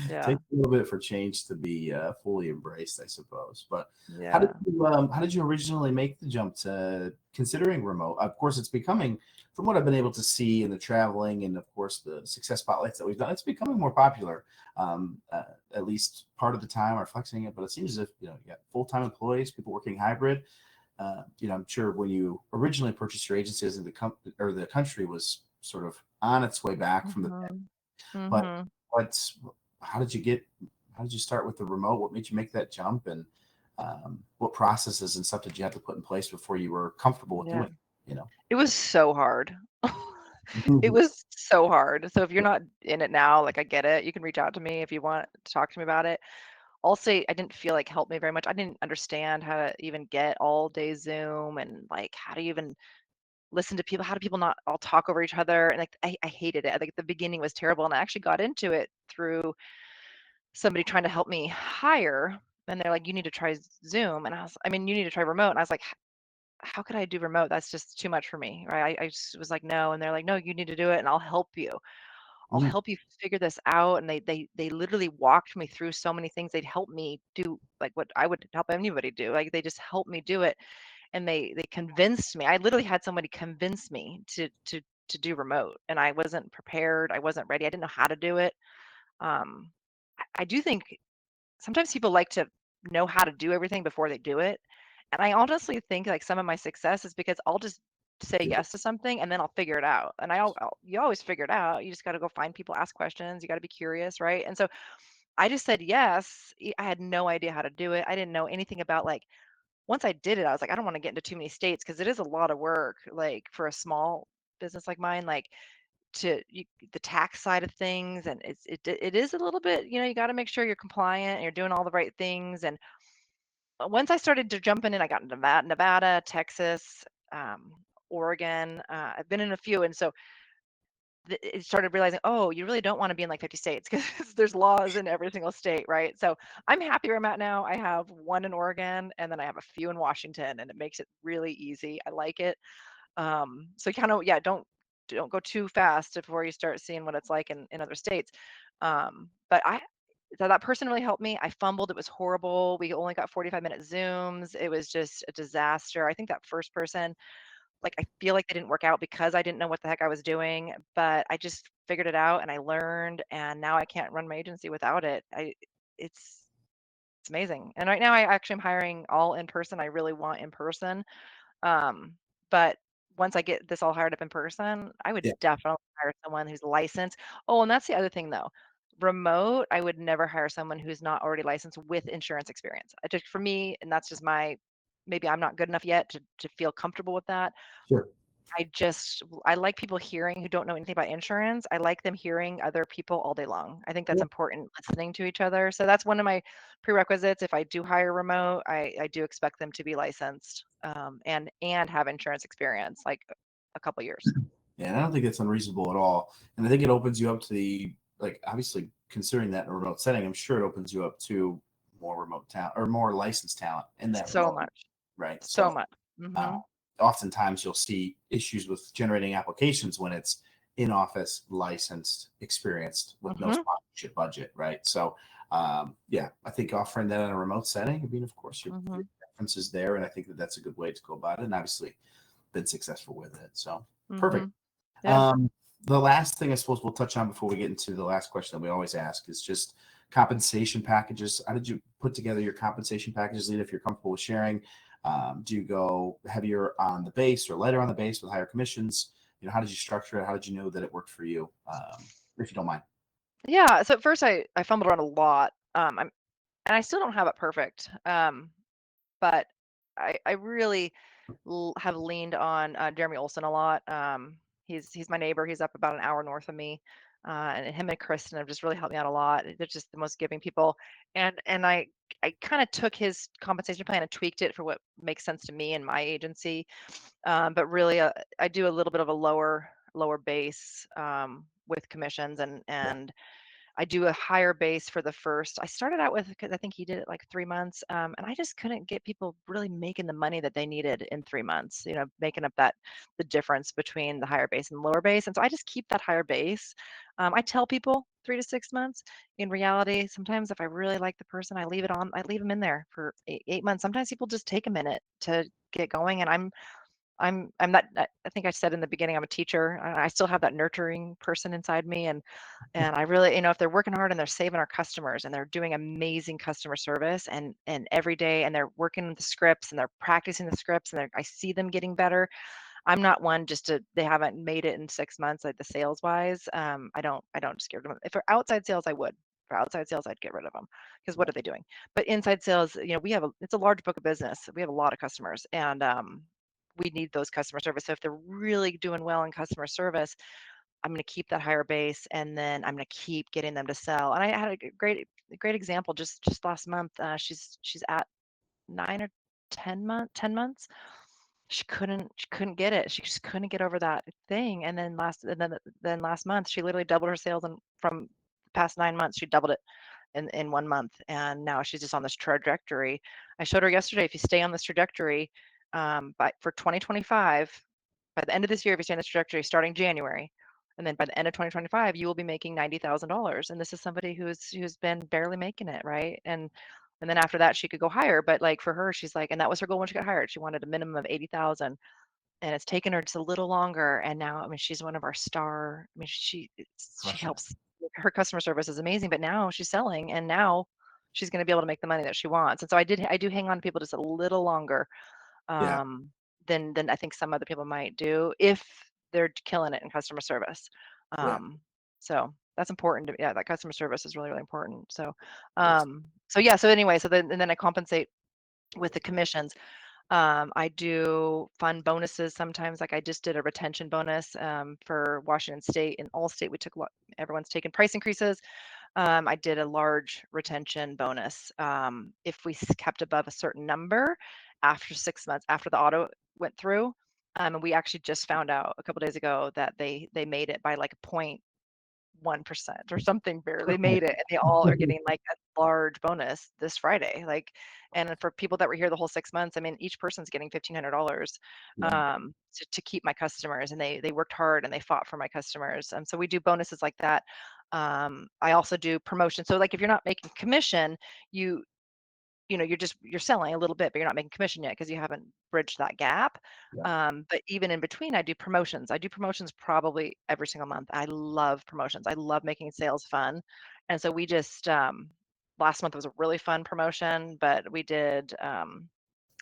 [SPEAKER 2] Yeah.
[SPEAKER 1] Takes a little bit for change to be fully embraced, I suppose. But
[SPEAKER 2] Yeah.
[SPEAKER 1] how did you originally make the jump to considering remote? Of course, it's becoming, from what I've been able to see in the traveling and of course the success spotlights that we've done, it's becoming more popular. At least part of the time are flexing it, but it seems as if you got full time employees, people working hybrid. I'm sure when you originally purchased your agency, as in the country was sort of on its way back from the,
[SPEAKER 2] Mhm.
[SPEAKER 1] but
[SPEAKER 2] Mhm.
[SPEAKER 1] what's how did you get how did you start with the remote? What made you make that jump, and what processes and stuff did you have to put in place before you were comfortable with
[SPEAKER 2] Yeah.
[SPEAKER 1] doing it, you know?
[SPEAKER 2] It was so hard. It
[SPEAKER 1] Mhm.
[SPEAKER 2] was so hard. So if you're not in it now, like I get it. You can reach out to me if you want to talk to me about it. Also, I didn't feel like helped me very much. I didn't understand how to even get all day Zoom and like how to even listen to people. How do people not all talk over each other? And like I hated it. I think the beginning was terrible. And I actually got into it through somebody trying to help me hire. And they're like, you need to try Zoom. And I mean, you need to try remote. And I was like, how could I do remote? That's just too much for me. Right. I just was like, no. And they're like, no, you need to do it and I'll help you. I'll
[SPEAKER 1] Mm,
[SPEAKER 2] help you figure this out. And they literally walked me through so many things. They'd help me do like what I would help anybody do. Like they just helped me do it. And they convinced me. I literally had somebody convince me to do remote. And I wasn't prepared. I wasn't ready. I didn't know how to do it. I do think sometimes people like to know how to do everything before they do it. And I honestly think like some of my success is because I'll just say
[SPEAKER 1] yeah,
[SPEAKER 2] yes to something and then I'll figure it out. And you always figure it out. You just got to go find people, ask questions. You got to be curious, right? And so I just said yes. I had no idea how to do it. I didn't know anything about like once I did it, I was like, I don't want to get into too many states because it is a lot of work, like for a small business like mine, like the tax side of things, and it is a little bit, you got to make sure you're compliant and you're doing all the right things. And once I started to jump in, and I got into Nevada, Texas, um, Oregon. I've been in a few, and so it started realizing, oh, you really don't want to be in like 50 states because there's laws in every single state, right? So I'm happy where I'm at now. I have one in Oregon, and then I have a few in Washington, and it makes it really easy. I like it. So kind of, yeah, don't go too fast before you start seeing what it's like in other states. But that person really helped me. I fumbled. It was horrible. We only got 45-minute Zooms. It was just a disaster. I think that first person, like, I feel like they didn't work out because I didn't know what the heck I was doing, but I just figured it out and I learned, and now I can't run my agency without it. It's it's amazing. And right now I actually am hiring all in person. I really want in person. Um, but once I get this all hired up in person, I would
[SPEAKER 1] yeah,
[SPEAKER 2] definitely hire someone who's licensed. Oh, and that's the other thing though. Remote, I would never hire someone who's not already licensed with insurance experience. I just for me, and that's just maybe I'm not good enough yet to feel comfortable with that.
[SPEAKER 1] sure.
[SPEAKER 2] I like people hearing who don't know anything about insurance. I like them hearing other people all day long. I think that's
[SPEAKER 1] Yeah.
[SPEAKER 2] important, listening to each other. So that's one of my prerequisites. If I do hire remote, I do expect them to be licensed, and have insurance experience, like a couple years.
[SPEAKER 1] Yeah, and I don't think it's unreasonable at all. And I think it opens you up to like, obviously, considering that in a remote setting, I'm sure it opens you up to more remote talent or more licensed talent in that
[SPEAKER 2] So
[SPEAKER 1] role,
[SPEAKER 2] much,
[SPEAKER 1] right?
[SPEAKER 2] so
[SPEAKER 1] So
[SPEAKER 2] much.
[SPEAKER 1] uh,
[SPEAKER 2] Mhm.
[SPEAKER 1] oftentimes you'll see issues with generating applications when it's in office, licensed, experienced with no
[SPEAKER 2] Mhm.
[SPEAKER 1] sponsorship budget, right? So, yeah, I think offering that in a remote setting, I mean, of course, your
[SPEAKER 2] Mhm.
[SPEAKER 1] preference is there. And I think that that's a good way to go about it. And obviously, been successful with it. So, perfect.
[SPEAKER 2] Mhm. Yeah.
[SPEAKER 1] Um, the last thing I suppose we'll touch on before we get into the last question that we always ask is just compensation packages. How did you put together your compensation packages, Lita, if you're comfortable with sharing? Do you go heavier on the base or lighter on the base with higher commissions? How did you structure it? How did you know that it worked for you? If you don't mind.
[SPEAKER 2] Yeah. So at first I fumbled around a lot. And I still don't have it perfect. But I really have leaned on Jeremy Olson a lot. He's my neighbor. He's up about an hour north of me. and him and Kristen have just really helped me out a lot. They're just the most giving people, and I kind of took his compensation plan and tweaked it for what makes sense to me and my agency. But really, I do a little bit of a lower base with commissions,
[SPEAKER 1] Yeah.
[SPEAKER 2] and I do a higher base for the first. I started out with, because I think he did it like 3 months, and I just couldn't get people really making the money that they needed in 3 months. Making up the difference between the higher base and lower base. And so I just keep that higher base. I tell people 3 to 6 months. In reality, sometimes if I really like the person, I leave it on. I leave them in there for 8 months. Sometimes people just take a minute to get going, and I'm not. I think I said in the beginning, I'm a teacher. I still have that nurturing person inside me, and I really, if they're working hard and they're saving our customers and they're doing amazing customer service and every day, and they're working the scripts and they're practicing the scripts, and I see them getting better. I'm not one just to they haven't made it in 6 months, like the sales wise. I don't just get rid of them. If they're outside sales, I would. For outside sales, I'd get rid of them because what
[SPEAKER 1] Yeah.
[SPEAKER 2] are they doing? But inside sales, it's a large book of business. We have a lot of customers, and we need those customer service. So if they're really doing well in customer service, I'm going to keep that higher base, and then I'm going to keep getting them to sell. And I had a great example just last month. She's at 9 or 10 months. She couldn't get it. She just couldn't get over that thing. And then last month she literally doubled her sales, and from the past 9 months she doubled it in 1 month. And now she's just on this trajectory. I showed her yesterday, if you stay on this trajectory, by for 2025, by the end of this year, if you stay on this trajectory starting January, and then by the end of 2025, you will be making $90,000. And this is somebody who's been barely making it, right? And then after that, she could go higher. But like for her, she's like, and that was her goal when she got hired. She wanted a minimum of 80,000, and it's taken her just a little longer. And now, I mean, she's one of our star. I mean, she
[SPEAKER 1] Crushing it.
[SPEAKER 2] helps. Her customer service is amazing, but now she's selling, and now she's going to be able to make the money that she wants. And so I do hang on to people just a little longer,
[SPEAKER 1] Yeah.
[SPEAKER 2] um, than I think some other people might do if they're killing it in customer service.
[SPEAKER 1] Yeah.
[SPEAKER 2] Um, so that's important. Yeah, that customer service is really, really important. So,
[SPEAKER 1] It is.
[SPEAKER 2] yeah. So anyway, then I compensate with the commissions. I do fun bonuses sometimes. Like I just did a retention bonus for Washington State and Allstate. Everyone's taken price increases. I did a large retention bonus. If we kept above a certain number after 6 months, after the auto went through, and we actually just found out a couple days ago that they made it by like a 1% or something, barely made it, and they all are getting like a large bonus this Friday. Like, and for people that were here the whole 6 months, I mean, each person's getting $1,500
[SPEAKER 1] Yeah.
[SPEAKER 2] to keep my customers, and they worked hard and they fought for my customers. So we do bonuses like that. I also do promotion. So like if you're not making commission, you you're selling a little bit, but you're not making commission yet because you haven't bridged that gap.
[SPEAKER 1] Yeah.
[SPEAKER 2] But even in between, I do promotions. I do promotions probably every single month. I love promotions. I love making sales fun. And so we just last month was a really fun promotion, but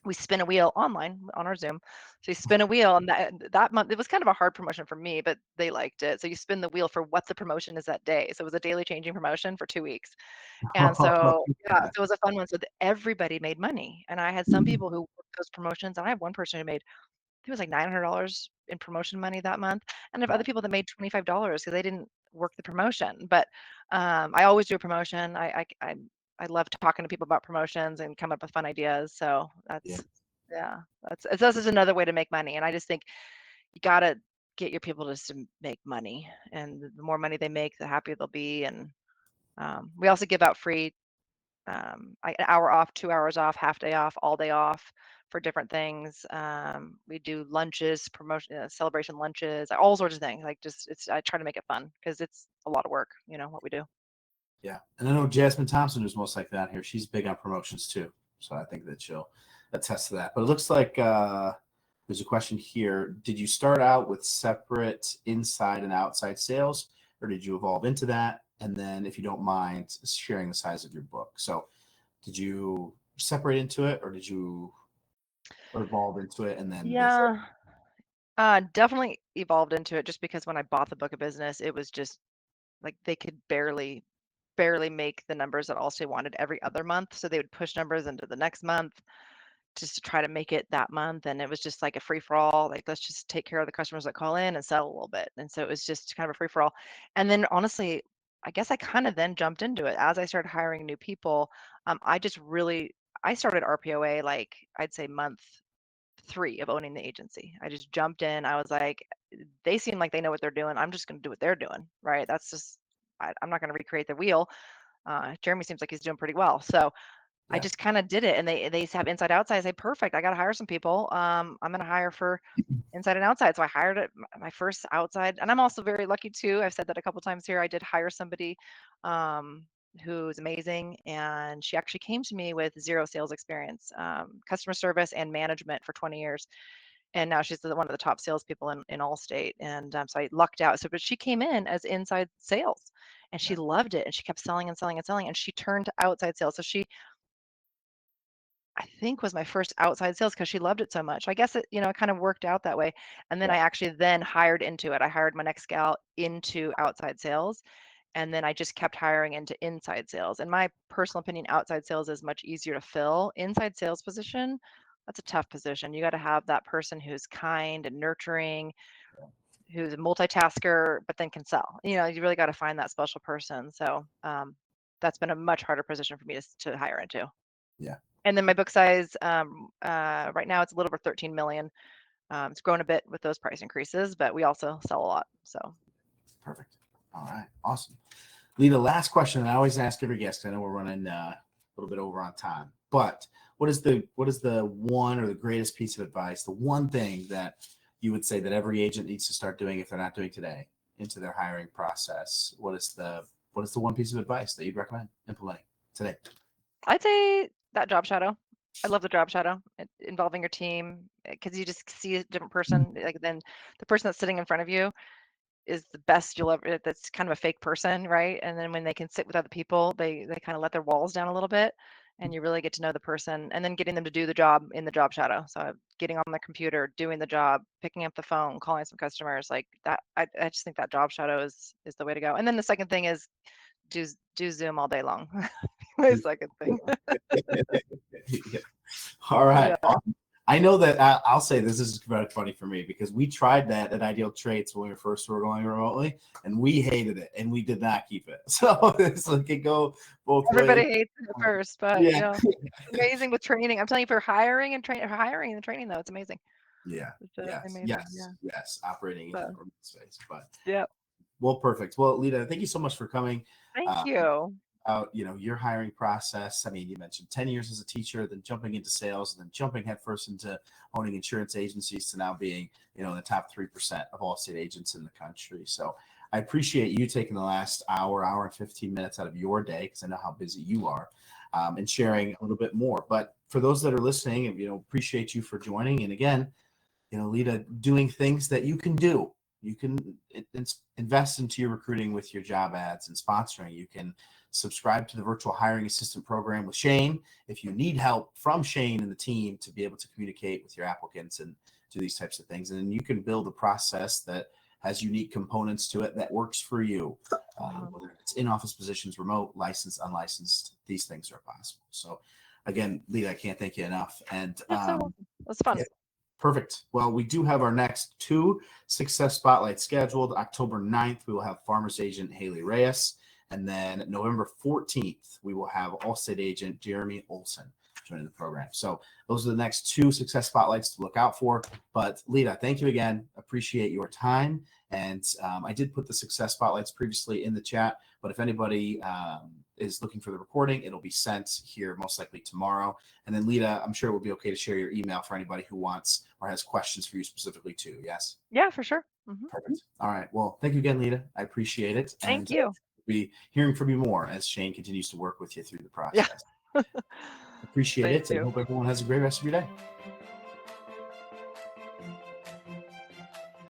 [SPEAKER 2] we spin a wheel online on our Zoom. So you spin a wheel, and that month it was kind of a hard promotion for me, but they liked it. So you spin the wheel for what the promotion is that day. So it was a daily changing promotion for 2 weeks. And so, yeah, so it was a fun one. So everybody made money. And I had some people who worked those promotions, and I have one person who made, it was like $900 in promotion money that month. And I have other
[SPEAKER 1] Nice.
[SPEAKER 2] people that made $25 because they didn't work the promotion. But I always do a promotion. I love talking to people about promotions and come up with fun ideas. So
[SPEAKER 1] Yeah.
[SPEAKER 2] yeah, that's just another way to make money. And I just think you got to get your people just to make money. And the more money they make, the happier they'll be. And we also give out free an hour off, 2 hours off, half day off, all day off for different things. We do lunches, promotion, celebration lunches, all sorts of things. Like just I try to make it fun because it's a lot of work, what we do.
[SPEAKER 1] Yeah. And I know Jasmine Thompson, who's most like that here. She's big on promotions too. So I think that she'll attest to that. But it looks like there's a question here. Did you start out with separate inside and outside sales, or did you evolve into that? And then, if you don't mind sharing the size of your book. So did you separate into it, or did you evolve into it and then go for it?
[SPEAKER 2] Yeah, definitely evolved into it just because when I bought the book of business, it was just like they could barely make the numbers that Allstate wanted every other month. So they would push numbers into the next month. just to try to make it that month. And it was just like a free for all. Like, let's just take care of the customers that call in and sell a little bit. And so it was just kind of a free for all. And then honestly, I guess I kind of then jumped into it as I started hiring new people. I just really, I started RPOA like I'd say month 3 of owning the agency. I just jumped in. I was like, they seem like they know what they're doing. I'm just going to do what they're doing. Right. That's just, I'm not going to recreate the wheel. Jeremy seems like he's doing pretty well. So I
[SPEAKER 1] Yeah.
[SPEAKER 2] just kind of did it, and they have inside outside. I say, perfect. I got to hire some people. I'm going to hire for inside and outside. So I hired my first outside, and I'm also very lucky too. I've said that a couple times here. I did hire somebody who's amazing, and she actually came to me with 0 sales experience, customer service and management for 20 years, and now she's one of the top salespeople in Allstate. And so I lucked out. So, but she came in as inside sales, and she
[SPEAKER 1] Yeah.
[SPEAKER 2] loved it, and she kept selling and selling and selling, and she turned to outside sales. So she I think was my first outside sales because she loved it so much. I guess it, it kind of worked out that way. And then
[SPEAKER 1] Yeah.
[SPEAKER 2] I actually then hired into it. I hired my next gal into outside sales. And then I just kept hiring into inside sales. In my personal opinion, outside sales is much easier to fill. Inside sales position, that's a tough position. You got to have that person who's kind and nurturing, who's a multitasker, but then can sell. You really got to find that special person. So that's been a much harder position for me to hire into.
[SPEAKER 1] Yeah.
[SPEAKER 2] And then my book size, right now it's a little over 13 million. It's grown a bit with those price increases, but we also sell a lot. So
[SPEAKER 1] Perfect. All right. Awesome. Leta, last question. I always ask every guest. I know we're running a little bit over on time, but what is the one or the greatest piece of advice, the one thing that you would say that every agent needs to start doing if they're not doing today into their hiring process? What is the one piece of advice that you'd recommend implementing today?
[SPEAKER 2] I'd say that job shadow. I love the job shadow involving your team because you just see a different person. Like then the person that's sitting in front of you is the best you'll ever. That's kind of a fake person, right? And then when they can sit with other people, they kind of let their walls down a little bit, and you really get to know the person. And then getting them to do the job in the job shadow. So getting on the computer, doing the job, picking up the phone, calling some customers, like that. I just think that job shadow is the way to go. And then the second thing is do Zoom all day long. My second thing.
[SPEAKER 1] Yeah. All right.
[SPEAKER 2] Yeah.
[SPEAKER 1] I know that I'll say this is very funny for me because we tried that at IdealTraits when we first were going remotely, and we hated it, and we did not keep it. So it's like it go both
[SPEAKER 2] Everybody
[SPEAKER 1] ways.
[SPEAKER 2] hates it at first, but
[SPEAKER 1] Yeah.
[SPEAKER 2] it's amazing with training. I'm telling you, for hiring and training though, it's amazing.
[SPEAKER 1] Yeah.
[SPEAKER 2] It's
[SPEAKER 1] Yes.
[SPEAKER 2] amazing.
[SPEAKER 1] Yes.
[SPEAKER 2] Yeah.
[SPEAKER 1] Yes. Operating in
[SPEAKER 2] So,
[SPEAKER 1] that remote space, but
[SPEAKER 2] yeah.
[SPEAKER 1] well, perfect. Well, Leta, thank you so much for coming.
[SPEAKER 2] Thank
[SPEAKER 1] Uh,
[SPEAKER 2] you.
[SPEAKER 1] About your hiring process. I mean, you mentioned 10 years as a teacher, then jumping into sales, and then jumping headfirst into owning insurance agencies to now being in the top 3% of all state agents in the country. So I appreciate you taking the last hour and 15 minutes out of your day, because I know how busy you are, and sharing a little bit more. But for those that are listening, appreciate you for joining. And again, Leta, doing things that you can do. You can invest into your recruiting with your job ads and sponsoring. You can subscribe to the virtual hiring assistant program with Shane if you need help from Shane and the team to be able to communicate with your applicants and do these types of things. And then you can build a process that has unique components to it that works for you. Whether it's in-office positions, remote, licensed, unlicensed, these things are possible. So again, Leta, I can't thank you enough. And
[SPEAKER 2] That's fun.
[SPEAKER 1] yeah, perfect. Well, we do have our next 2 Success Spotlights scheduled. October 9th, we will have Farmers Agent Haley Reyes. And then November 14th, we will have Allstate Agent Jeremy Olson joining the program. So those are the next 2 Success Spotlights to look out for. But Leta, thank you again. Appreciate your time. And I did put the Success Spotlights previously in the chat. But if anybody is looking for the recording, it'll be sent here most likely tomorrow. And then Leta, I'm sure it will be okay to share your email for anybody who wants or has questions for you specifically too. Yes?
[SPEAKER 2] Yeah, for sure.
[SPEAKER 1] Perfect. All right. Well, thank you again, Leta. I appreciate it.
[SPEAKER 2] Thank
[SPEAKER 1] And
[SPEAKER 2] you.
[SPEAKER 1] be hearing from you more as Shane continues to work with you through the
[SPEAKER 2] Yeah.
[SPEAKER 1] process. Appreciate
[SPEAKER 2] Thank
[SPEAKER 1] it, and
[SPEAKER 2] you.
[SPEAKER 1] hope everyone has a great rest of your day.